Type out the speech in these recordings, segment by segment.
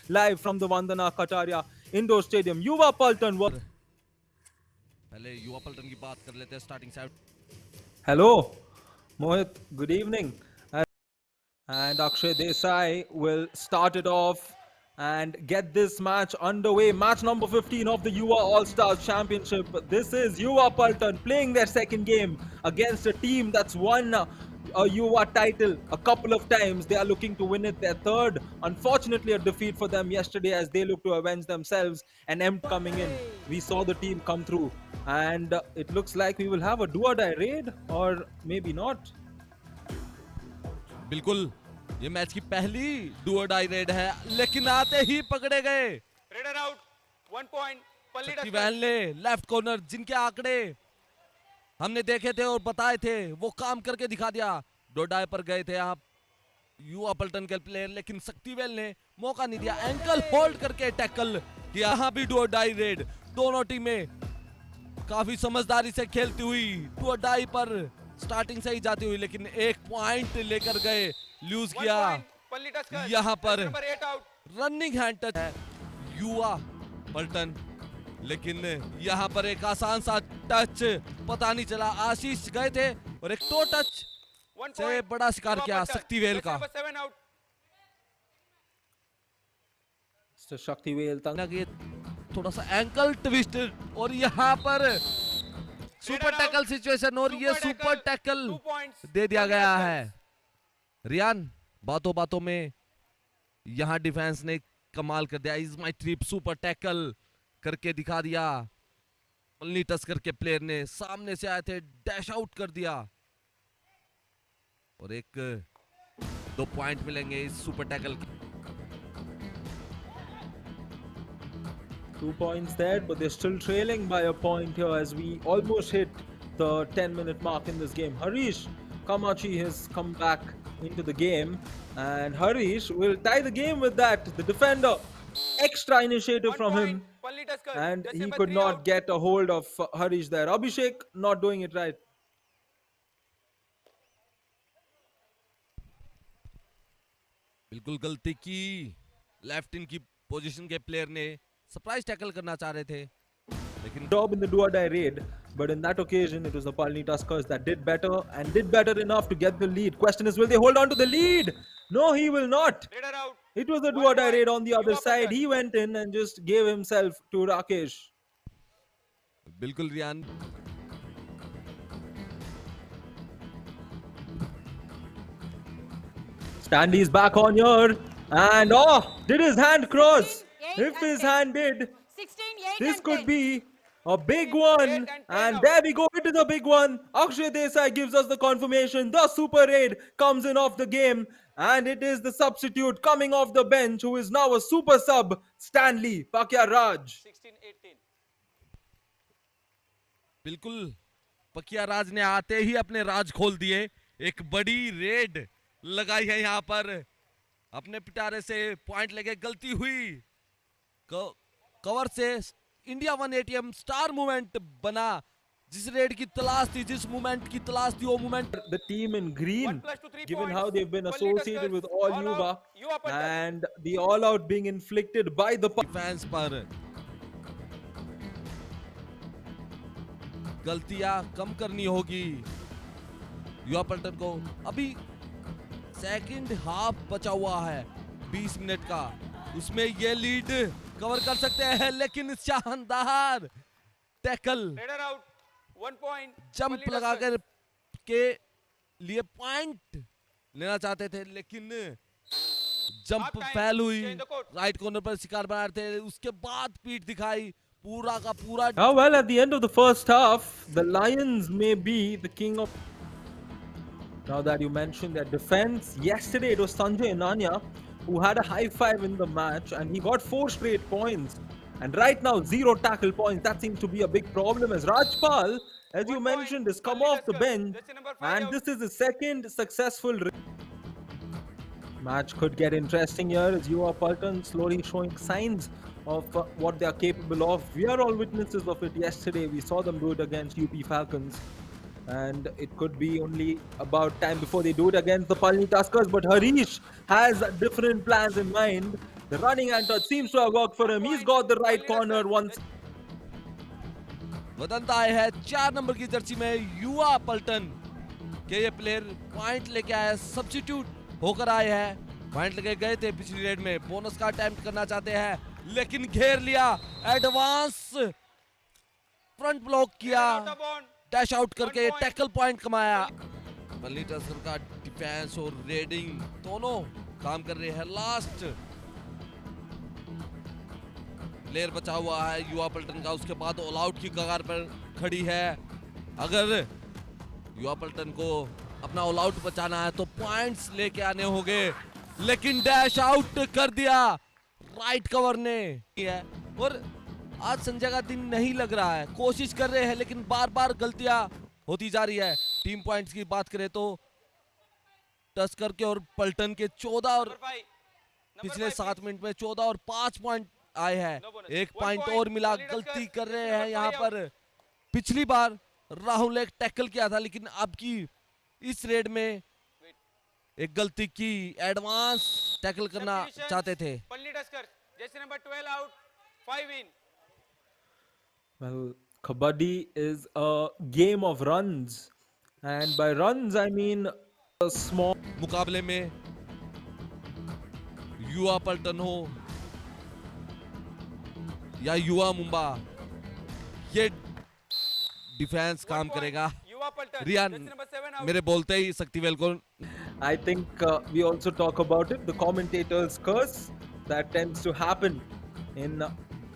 live from the Vandana Kataria Indoor Stadium. Yuva Paltan. पहले युवा पलटन की बात कर लेते हैं starting side Hello, Mohit. Good evening. And Akshay Desai will start it off and get this match underway. Match number 15 of the Yuva All Stars Championship. This is Yuva Paltan playing their second game against a team that's won a Yuva title a couple of times. They are looking to win it their third. Unfortunately, a defeat for them yesterday as they look to avenge themselves. And M coming in. We saw the team come through. And it looks like we will have a do-or-die raid, or maybe not. बिल्कुल ये match की पहली do और die red है लेकिन आते ही पकड़े गए रेडर आउट 1 पॉइंट पल्ली शक्ति टक्कर बहल ने लेफ्ट कॉर्नर जिनके आंकड़े हमने देखे थे और बताए थे वो काम करके दिखा दिया डोडाई पर गए थे आप युवा पलटन के प्लेयर लेकिन शक्तिवेल ने मौका नहीं दिया एंकल होल्ड करके टैकल किया यहाँ भी डू और डाई रेड दोनों टीमें काफी समझदारी से खेलती हुई डू और डाई पर स्टार्टिंग से ही जाती हुई लेकिन एक पॉइंट लेकर गए लूज किया पल्ली टक्कर यहाँ पर number 8 out running hand touch है युवा पलटन लेकिन यहाँ पर एक आसान सा टच पता नहीं चला आशीष गए थे और एक टो टच 1 से पॉइंट बड़ा शिकार किया शक्तिवेल का number 7 out Mr. Shaktivel Tang. ये थोड़ा सा एंकल ट्विस्ट और यहाँ पर सुपर टैकल सिचुएशन और ये सुपर टैकल 2 पॉइंट्स दे दिया गया है रियान बातों बातों में यहाँ डिफेंस ने कमाल कर दिया is my trip super tackle करके दिखा दिया ओनली टस्कर के प्लेयर ने सामने से आए थे डैश आउट कर दिया और एक 2 पॉइंट मिलेंगे इस super tackle 2 points there, but they're still trailing by a point here as we almost hit the 10-minute mark in this game. Harish Kamachi has come back into the game, and Harish will tie the game with that. The defender, extra initiative 1 from him, point पल्ली टक्कर and he number could 3 not out get a hold of Harish there. Abhishek not doing it right. बिल्कुल गलती की left in की position के player ने surprise tackle करना चाह रहे थे लेकिन Job in the do-or-die raid, but in that occasion it was the Palni Tuskers that did better and did better enough to get the lead. Question is, will they hold on to the lead? No, he will not. Raider out It was a 1 do-or-die point, raid on the other Yuva side. Paltan. He went in and just gave himself to Rakesh. बिल्कुल Riyan Stanley's back on here. And did his hand cross? 8 If and his 10. hand did, 16, 8 this and could 10. be a big one. and 10 And out. there we go. It is a big one. Akshay Desai gives us the confirmation. The super raid comes in off the game. And it is the substitute coming off the bench who is now a super sub, Stanley Pakya Raj. 16 18 बिल्कुल पकिया राज ने आते ही अपने राज खोल दिए एक बड़ी red लगाई है यहाँ पर अपने पिटारे से पॉइंट लेके गलती हुई कवर से इंडिया 1 एटीएम स्टार मूवमेंट बना जिस रेड की तलाश थी जिस मूवमेंट की तलाश थी वो movement The team in green, 1 plus 2 3 given points. how they've been Palli associated Tuskers, with all all Yuva out, Yuva Paltan. and the all out being inflicted by the fans पर गलतियां कम करनी होगी युवा पलटन को अभी सेकंड हाफ बचा हुआ है 20 मिनट का उसमें ये लीड कवर कर सकते हैं लेकिन शानदार tackle raider out 1 point jump लगाकर के लिए पॉइंट लेना चाहते थे लेकिन जंप Half time, फेल हुई change the court. Right corner पर शिकार बना रहे थे उसके बाद पीठ दिखाई पूरा का पूरा Oh, well, at the end of the first half, the Lions may be the king of. Now that you mentioned their defense, yesterday it was Sanjay Nanya who had a high five in the match and he got 4 straight points. And right now, 0 tackle points. That seems to be a big problem as Rajpal, as you 1 point, mentioned, has come Palli off the Tuskers, bench. jersey number 5 And out. this is the second successful. Match could get interesting here as Yuva Paltan slowly showing signs of what they are capable of. We are all witnesses of it yesterday. We saw them do it against UP Falcons. and it could be only about time before they do it against the Palni Tuskers. But Harish has different plans in mind. The running and touch seems to have worked for him. He's got the right corner once. वदंता आए है 4 number की Jersey में युवा पल्टन के ये player point लेके आए, substitute होकर आए हैं। पॉइंट लेके गए थे पिछली रेड में, बोनस का अटेम्प्ट करना चाहते हैं लेकिन घेर लिया। एडवांस फ्रंट ब्लॉक किया, डैश आउट करके टैकल पॉइंट कमाया। बल्ली टस्कर का डिफेंस और रेडिंग दोनों काम कर रहे हैं। लास्ट प्लेयर बचा हुआ है युवा पल्टन का, उसके बाद ऑल आउट की कगार पर खड़ी है। अगर युवा पल्टन को अपना ऑल आउट बचाना है तो पॉइंट्स लेके आने होंगे, लेकिन डैश आउट कर दिया राइट कवर ने। और आज संजय का दिन नहीं लग रहा है, कोशिश कर रहे हैं लेकिन बार बार गलतियां होती जा रही है। टीम पॉइंट्स की बात करें तो टस्कर के और पल्टन के 14 और पिछले 7 मिनट में 14 और 5 पॉइंट आए हैं। एक पॉइंट और मिला, गलती कर रहे हैं यहाँ पर। पिछली बार राहुल एक टैकल किया था लेकिन अब की इस रेड में एक गलती की, एडवांस टैकल करना चाहते थे। Well, Kabaddi is a game of runs, and by runs I mean a small. मुकाबले में युवा पल्टन हो या युवा मुंबा, ये डिफेंस काम करेगा। रियान मेरे बोलते ही शक्तिवेल को I think we also talk about it. The commentators curse that tends to happen in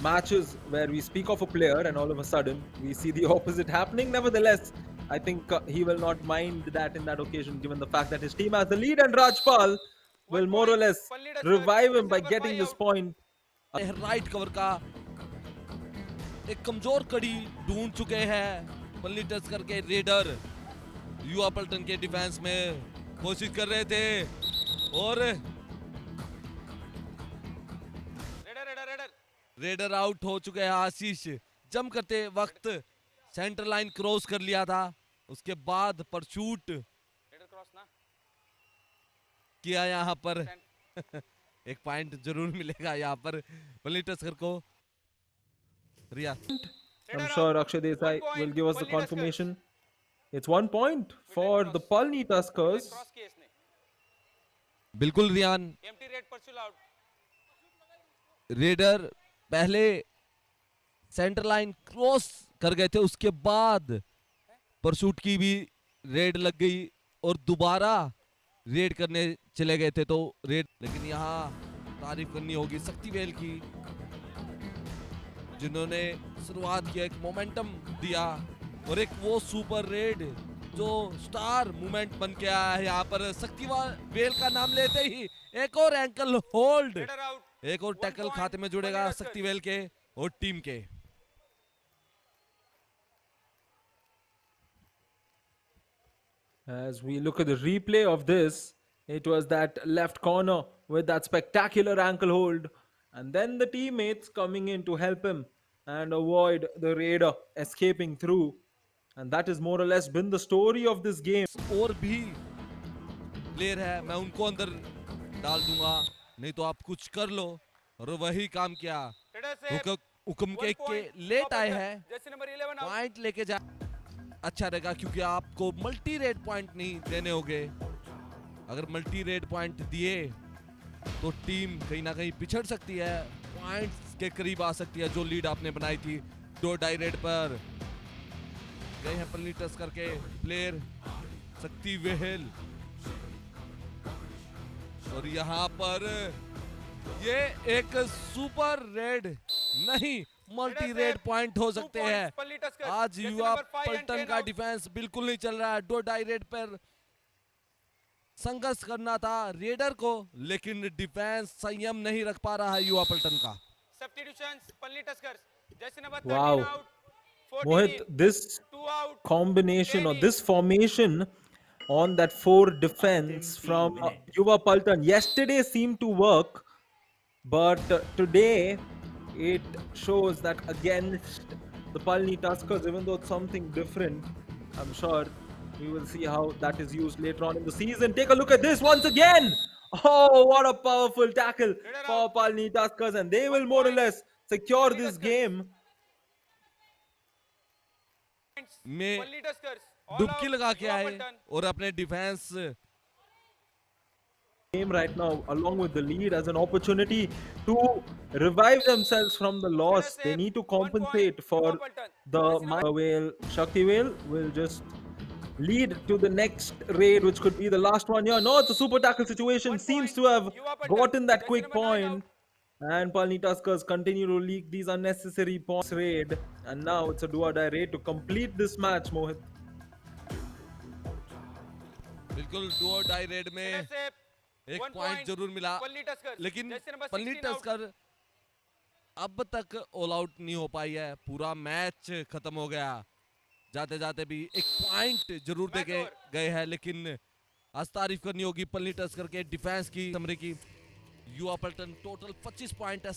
matches where we speak of a player and all of a sudden we see the opposite happening. Nevertheless, I think he will not mind that in that occasion, given the fact that his team has the lead, and Rajpal will more or less revive him by getting this point. Right cover का एक कमजोर कड़ी ढूंढ चुके हैं पल्ली tusker के raider. युवा पल्टन के डिफेंस में कोशिश कर रहे थे और रेडर आउट हो चुके हैं। आशीष जंप करते वक्त सेंटर लाइन क्रॉस कर लिया था, उसके बाद परशूट किया यहाँ पर। एक पॉइंट जरूर मिलेगा यहाँ पर पल्ली टस्कर को। रिया I'm sure Akshay Desai will give us the confirmation. It's 1 point for the Palni Tuskers. बिल्कुल रियान, रेडर पहले सेंटर लाइन क्रॉस कर गए थे, उसके बाद परशूट की भी रेड लग गई और दोबारा रेड करने चले गए थे तो रेड। लेकिन यहाँ तारीफ करनी होगी शक्तिवेल की, जिन्होंने शुरुआत की, एक मोमेंटम दिया और एक वो सुपर रेड जो स्टार मूवमेंट बन के आया है यहाँ पर। शक्तिवेल का नाम लेते ही एक और एंकल होल्ड, एक और टैकल खाते में जुड़ेगा शक्तिवेल के और टीम के। As we look at the replay of this, it was that left corner with that spectacular ankle hold, and then the teammates coming in to help him and avoid the raider escaping through. And that has more or less been the story of this game. और भी player है, मैं उनको अंदर डाल दूंगा, नहीं तो आप कुछ कर लो। और वही काम किया। हुक्म के लेट आए हैं, पॉइंट लेके जा अच्छा रहेगा क्योंकि आपको मल्टी रेड पॉइंट नहीं देने होंगे। अगर मल्टी रेड पॉइंट दिए तो टीम कहीं ना कहीं पिछड़ सकती है, पॉइंट्स के करीब आ सकती है जो लीड आपने बनाई थी 2-2 रेड पर। गए हैं पल्ली टस्कर के प्लेयर शक्तिवेल और यहाँ पर ये एक सुपर रेड नहीं मल्टी रेड पॉइंट हो सकते हैं। आज युवा पल्टन का डिफेंस बिल्कुल नहीं चल रहा है। 2-2 रेड पर संघर्ष करना था रेडर को, लेकिन डिफेंस संयम नहीं रख पा रहा है युवा पल्टन का। Wow. Mohit, this combination or this formation on that 4 defense from Yuva Paltan yesterday seemed to work, but today it shows that against the Palni Tuskers, even though it's something different, I'm sure We will see how that is used later on in the season. Take a look at this once again. Oh, what a powerful tackle for Palni Tuskers, and they will more or less secure this game. में Palni Tuskers. All डुबकी out. लगा के You आए Appleton. और अपने defence Game right now, along with the lead, as an opportunity to revive themselves from the loss. They need to 1 point. compensate for You Appleton. the Jersey number- whale. Shakti Whale will just lead to the next raid, which could be the last one here. No, it's a super tackle situation. 1 Seems point. to have You Appleton. gotten that Jersey quick number 9 point. And Palni Tuskers continue to leak these unnecessary points raid. And now it's a do or die raid to complete this match, Mohit. बिल्कुल do और die red में Intercept. एक 1 point point. जरूर मिला, Palni Tuskers. लेकिन Jersey number पन्नी 16 out. Tusker अब तक ऑल आउट नहीं हो पाई है। पूरा मैच खत्म हो गया, जाते जाते भी एक पॉइंट जरूर Match देके over. गए हैं, लेकिन आज तारीफ करनी होगी पल्ली टस्कर के डिफेंस की, समरी की। युवा पल्टन टोटल 25 पॉइंट है।